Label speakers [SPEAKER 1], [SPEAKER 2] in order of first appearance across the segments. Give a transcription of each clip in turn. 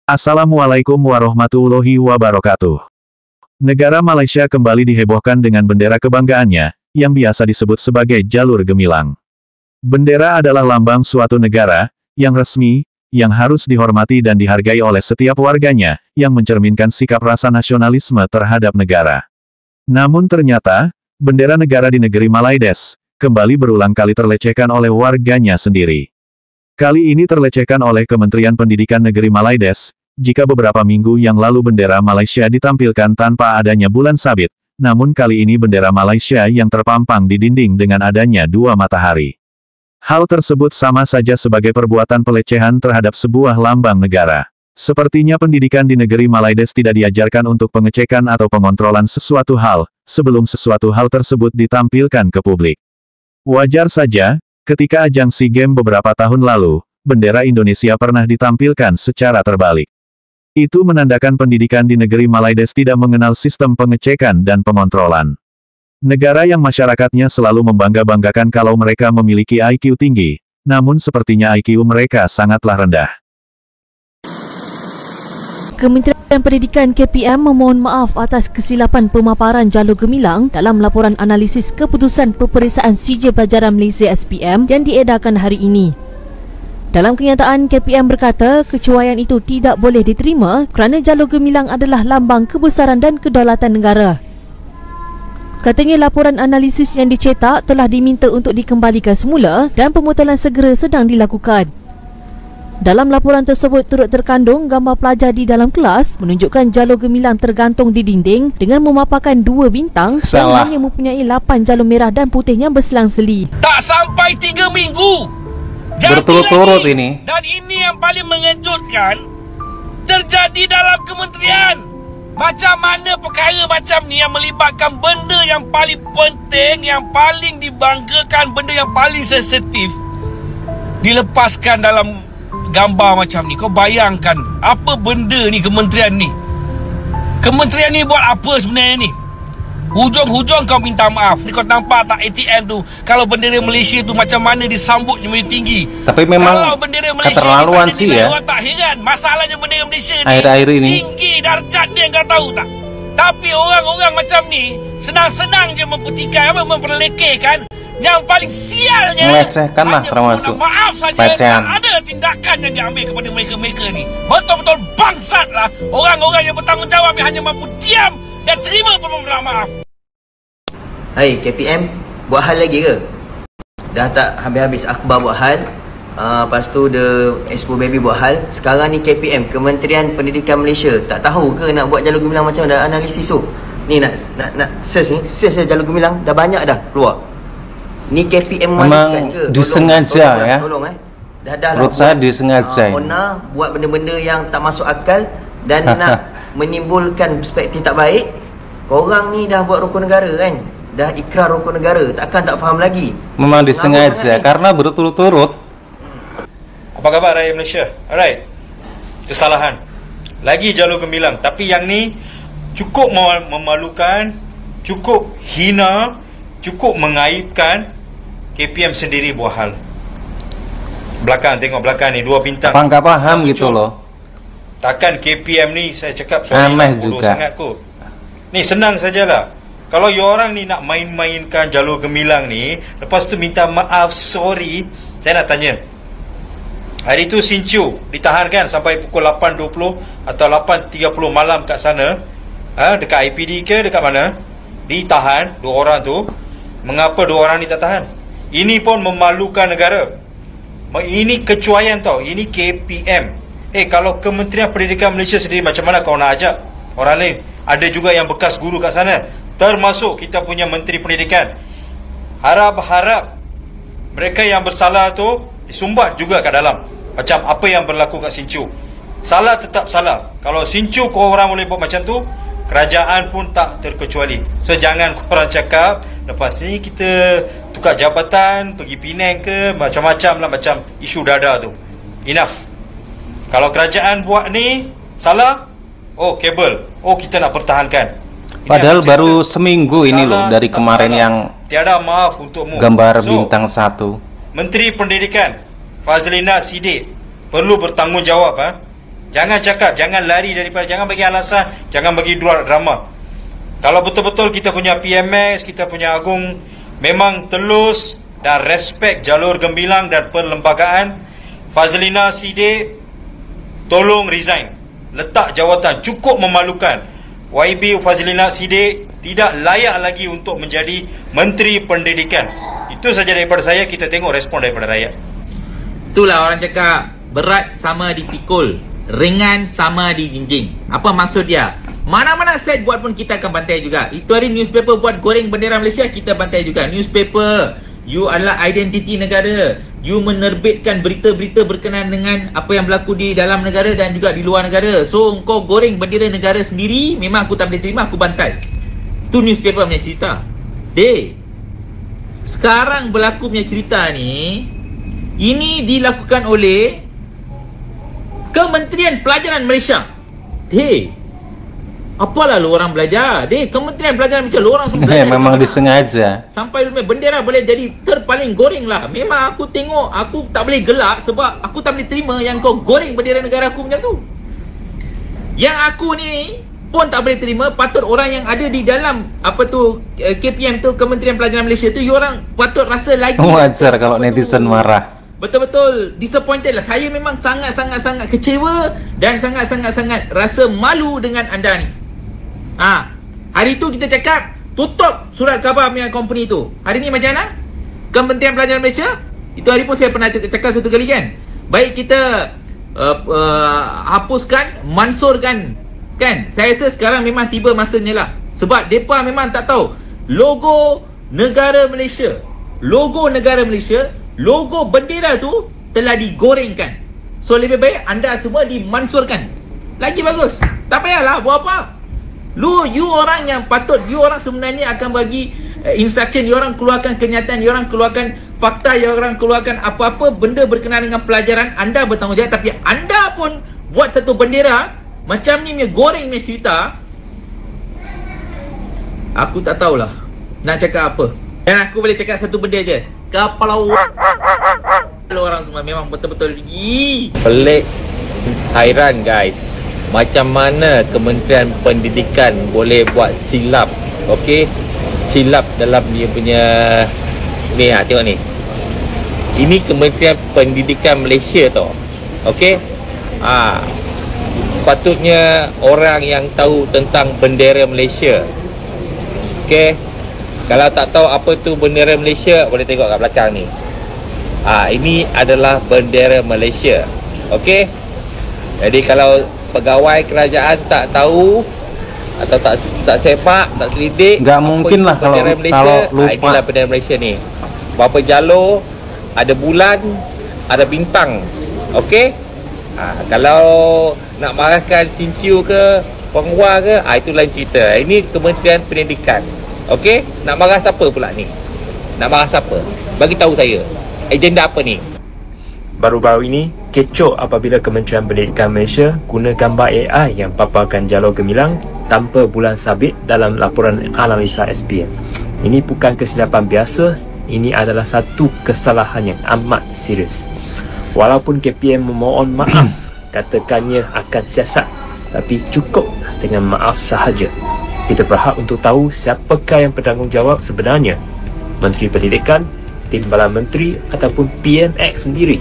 [SPEAKER 1] Assalamualaikum warahmatullahi wabarakatuh. Negara Malaysia kembali dihebohkan dengan bendera kebanggaannya, yang biasa disebut sebagai jalur gemilang. Bendera adalah lambang suatu negara, yang resmi, yang harus dihormati dan dihargai oleh setiap warganya, yang mencerminkan sikap rasa nasionalisme terhadap negara. Namun ternyata, bendera negara di negeri Malaides, kembali berulang kali terlecehkan oleh warganya sendiri. Kali ini terlecehkan oleh Kementerian Pendidikan Negeri Malaides, jika beberapa minggu yang lalu bendera Malaysia ditampilkan tanpa adanya bulan sabit, namun kali ini bendera Malaysia yang terpampang di dinding dengan adanya dua matahari. Hal tersebut sama saja sebagai perbuatan pelecehan terhadap sebuah lambang negara. Sepertinya pendidikan di negeri Malaides tidak diajarkan untuk pengecekan atau pengontrolan sesuatu hal, sebelum sesuatu hal tersebut ditampilkan ke publik. Wajar saja, ketika ajang SEA Games beberapa tahun lalu, bendera Indonesia pernah ditampilkan secara terbalik. Itu menandakan pendidikan di negeri Malaides tidak mengenal sistem pengecekan dan pengontrolan. Negara yang masyarakatnya selalu membangga-banggakan kalau mereka memiliki IQ tinggi, namun sepertinya IQ mereka sangatlah rendah.
[SPEAKER 2] Kementerian Pendidikan KPM memohon maaf atas kesilapan pemaparan jalur gemilang dalam laporan analisis keputusan peperiksaan CJ Pelajaran Malaysia SPM yang diedarkan hari ini. Dalam kenyataan, KPM berkata kecuaian itu tidak boleh diterima kerana jalur gemilang adalah lambang kebesaran dan kedaulatan negara. Katanya laporan analisis yang dicetak telah diminta untuk dikembalikan semula dan pemotolan segera sedang dilakukan. Dalam laporan tersebut turut terkandung gambar pelajar di dalam kelas menunjukkan jalur gemilang tergantung di dinding dengan memaparkan 2 bintang yang hanya mempunyai 8 jalur merah dan putih yang berselang-seli.
[SPEAKER 3] Tak sampai 3 minggu
[SPEAKER 4] berturut-turut ini.
[SPEAKER 3] Dan ini yang paling mengejutkan, terjadi dalam kementerian. Macam mana perkara macam ni yang melibatkan benda yang paling penting, yang paling dibanggakan, benda yang paling sensitif, dilepaskan dalam gambar macam ni. Kau bayangkan apa benda ni kementerian ni. Kementerian ni buat apa sebenarnya ni? Hujung-hujung kau minta maaf. Ni kau nampak tak ATM tu, kalau bendera Malaysia tu macam mana disambut lebih tinggi.
[SPEAKER 4] Tapi memang keterlaluan sih ya.
[SPEAKER 3] Orang tak heran. Masalahnya bendera Malaysia ni
[SPEAKER 4] akhir-akhir ini
[SPEAKER 3] tinggi darjat dia, kau tahu tak? Tapi orang-orang macam ni senang-senang je mempertikai, memperlekehkan. Yang paling sialnya
[SPEAKER 4] melecehkan lah, termasuk
[SPEAKER 3] maaf saja,
[SPEAKER 4] pelecehan.
[SPEAKER 3] Ada tindakan yang diambil kepada mereka-mereka ni. Betul-betul bangsat lah orang-orang yang bertanggungjawab, yang hanya mampu diam dan terima permohonan maaf.
[SPEAKER 5] Hai KPM, buat hal lagi ke? Dah tak habis-habis akhbar buat hal, lepas tu The Expo Baby buat hal. Sekarang ni KPM, Kementerian Pendidikan Malaysia, tak tahu ke nak buat jalur gemilang macam mana analisis tu? Ni nak search ni, search jalur gemilang dah banyak dah keluar. Ni KPM
[SPEAKER 4] memang
[SPEAKER 5] ke?
[SPEAKER 4] Disengaja ya.
[SPEAKER 5] Tolong dah
[SPEAKER 4] menurut saya disengaja.
[SPEAKER 5] Ona buat benda-benda yang tak masuk akal dan nak menimbulkan perspektif tak baik. Korang ni dah buat rukun negara kan? Dah ikrar rukun negara, takkan tak faham lagi.
[SPEAKER 4] Memang disengaja karena berturut-turut.
[SPEAKER 6] Apa khabar rakyat Malaysia? Alright. Kesalahan. Lagi jalur gemilang, tapi yang ni cukup memalukan, cukup hina, cukup mengaibkan. KPM sendiri buat hal. Belakang, tengok belakang ni 2 bintang.
[SPEAKER 4] Abang tak faham gitu loh.
[SPEAKER 6] Takkan KPM ni saya cakap
[SPEAKER 4] aneh juga
[SPEAKER 6] sangat kot. Ni senang sajalah. Kalau you orang ni nak main-mainkan jalur gemilang ni, lepas tu minta maaf, sorry, saya nak tanya. Hari tu Sinchu ditahan kan sampai pukul 8.20 atau 8.30 malam kat sana, dekat IPD ke dekat mana? Ditahan 2 orang tu. Mengapa 2 orang ni tak tahan? Ini pun memalukan negara. Ini kecuaian tau. Ini KPM. Kalau Kementerian Pendidikan Malaysia sendiri, macam mana kau nak ajak orang lain? Ada juga yang bekas guru kat sana, termasuk kita punya Menteri Pendidikan. Harap-harap mereka yang bersalah tu disumbat juga kat dalam. Macam apa yang berlaku kat Sinchu. Salah tetap salah. Kalau Sinchu kau orang boleh buat macam tu, kerajaan pun tak terkecuali. So jangan korang cakap lepas ni kita tukar jabatan, pergi Penang ke, macam-macam lah, macam isu dada tu. Enough. Kalau kerajaan buat ni salah, kabel, kita nak pertahankan.
[SPEAKER 4] Padahal baru seminggu ini loh dari kemarin yang
[SPEAKER 6] tiada maaf untukmu.
[SPEAKER 4] Gambar bintang 1.
[SPEAKER 6] Menteri Pendidikan Fazlina Siddiq perlu bertanggungjawab. Jangan cakap, jangan lari daripada, jangan bagi alasan, jangan bagi drama. Kalau betul-betul kita punya PMX, kita punya Agung memang telus dan respect jalur gemilang dan perlembagaan, Fazlina Siddiq tolong resign. Letak jawatan, cukup memalukan. YB Fazlina Siddiq tidak layak lagi untuk menjadi Menteri Pendidikan. Itu saja daripada saya, kita tengok respon daripada rakyat.
[SPEAKER 7] Itulah orang cakap, berat sama dipikul, ringan sama dijinjing. Apa maksud dia? Mana-mana set buat pun kita akan bantai juga. Itu hari newspaper buat goreng bendera Malaysia, kita bantai juga. Newspaper, you adalah identiti negara. You menerbitkan berita-berita berkenaan dengan apa yang berlaku di dalam negara dan juga di luar negara. So, kau goreng bendera negara sendiri, memang aku tak boleh terima, aku bantai. Itu newspaper punya cerita. Sekarang berlaku punya cerita ni, ini dilakukan oleh Kementerian Pelajaran Malaysia. Apalah lu orang belajar? Kementerian Pelajaran Malaysia, lu orang semua belajar.
[SPEAKER 4] Memang disengaja.
[SPEAKER 7] Sampai bendera boleh jadi terpaling goreng lah. Memang aku tengok, aku tak boleh gelak sebab aku tak boleh terima yang kau goreng bendera negara aku macam tu. Yang aku ni pun tak boleh terima. Patut orang yang ada di dalam KPM tu, Kementerian Pelajaran Malaysia tu, orang patut rasa lagi
[SPEAKER 4] wajar kalau netizen marah.
[SPEAKER 7] Betul-betul disappointed lah. Saya memang sangat-sangat kecewa dan sangat-sangat rasa malu dengan anda ni. Hari tu kita cakap tutup surat khabar punya company tu. Hari ni macam mana? Kementerian Pelajaran Malaysia, itu hari pun saya pernah cakap satu kali kan, baik kita hapuskan, mansurkan kan. Saya rasa sekarang memang tiba masanya lah. Sebab mereka memang tak tahu logo negara Malaysia, logo bendera tu telah digorengkan. So lebih baik anda semua dimansurkan. Lagi bagus. Tak payahlah buat apa. You orang yang patut, you orang sebenarnya akan bagi instruction, you orang keluarkan kenyataan, you orang keluarkan fakta, you orang keluarkan apa-apa benda berkenaan dengan pelajaran, anda bertanggungjawab. Tapi anda pun buat satu bendera macam ni, goreng ni cerita. Aku tak tahulah nak cakap apa. Dan aku boleh cakap satu benda je. Kepala orang semua memang betul-betul
[SPEAKER 8] pelik, hairan guys. Macam mana Kementerian Pendidikan boleh buat silap, silap dalam dia punya ni, tengok ni. Ini Kementerian Pendidikan Malaysia tau. Sepatutnya orang yang tahu tentang bendera Malaysia. Kalau tak tahu apa tu bendera Malaysia, boleh tengok kat belakang ni. Ini adalah bendera Malaysia. Jadi kalau pegawai kerajaan tak tahu atau tak sepak, tak selidik,
[SPEAKER 4] nggak mungkin lah kalau lupa.
[SPEAKER 8] Inilah bendera Malaysia ni. Berapa jalur, ada bulan, ada bintang. Kalau nak marahkan Sinciu ke Penghua ke, itu lain cerita. Ini Kementerian Pendidikan. Nak marah siapa pula ni? Nak marah siapa? Bagi tahu saya. Agenda apa ni?
[SPEAKER 9] Baru-baru ini, kecoh apabila Kementerian Pendidikan Malaysia guna gambar AI yang paparkan jalur gemilang tanpa bulan sabit dalam laporan analisa SPM. Ini bukan kesilapan biasa, ini adalah satu kesalahan yang amat serius. Walaupun KPM memohon maaf, katakannya akan siasat, tapi cukup dengan maaf sahaja. Kita berhak untuk tahu siapakah yang bertanggungjawab sebenarnya. Menteri Pendidikan, Timbalan Menteri ataupun PMX sendiri.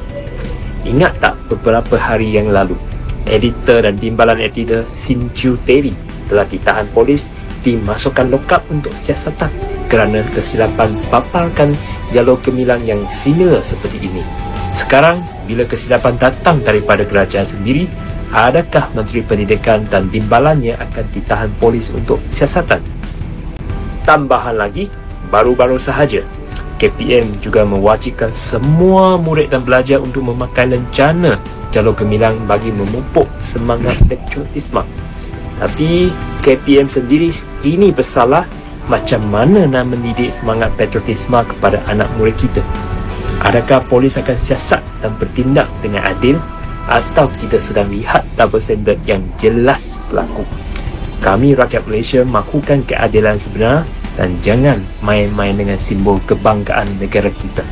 [SPEAKER 9] Ingat tak beberapa hari yang lalu, editor dan timbalan editor Sinciu Terry telah ditahan polis, dimasukkan lokap untuk siasatan kerana kesilapan paparkan jalur gemilang yang similar seperti ini. Sekarang, bila kesilapan datang daripada kerajaan sendiri, adakah Menteri Pendidikan dan timbalannya akan ditahan polis untuk siasatan? Tambahan lagi, baru-baru sahaja KPM juga mewajibkan semua murid dan pelajar untuk memakai lencana jalur gemilang bagi memupuk semangat patriotisme. Tapi KPM sendiri kini bersalah. Macam mana nak mendidik semangat patriotisme kepada anak murid kita? Adakah polis akan siasat dan bertindak dengan adil, atau kita sedang lihat double standard yang jelas berlaku? Kami rakyat Malaysia mahukan keadilan sebenar dan jangan main-main dengan simbol kebanggaan negara kita.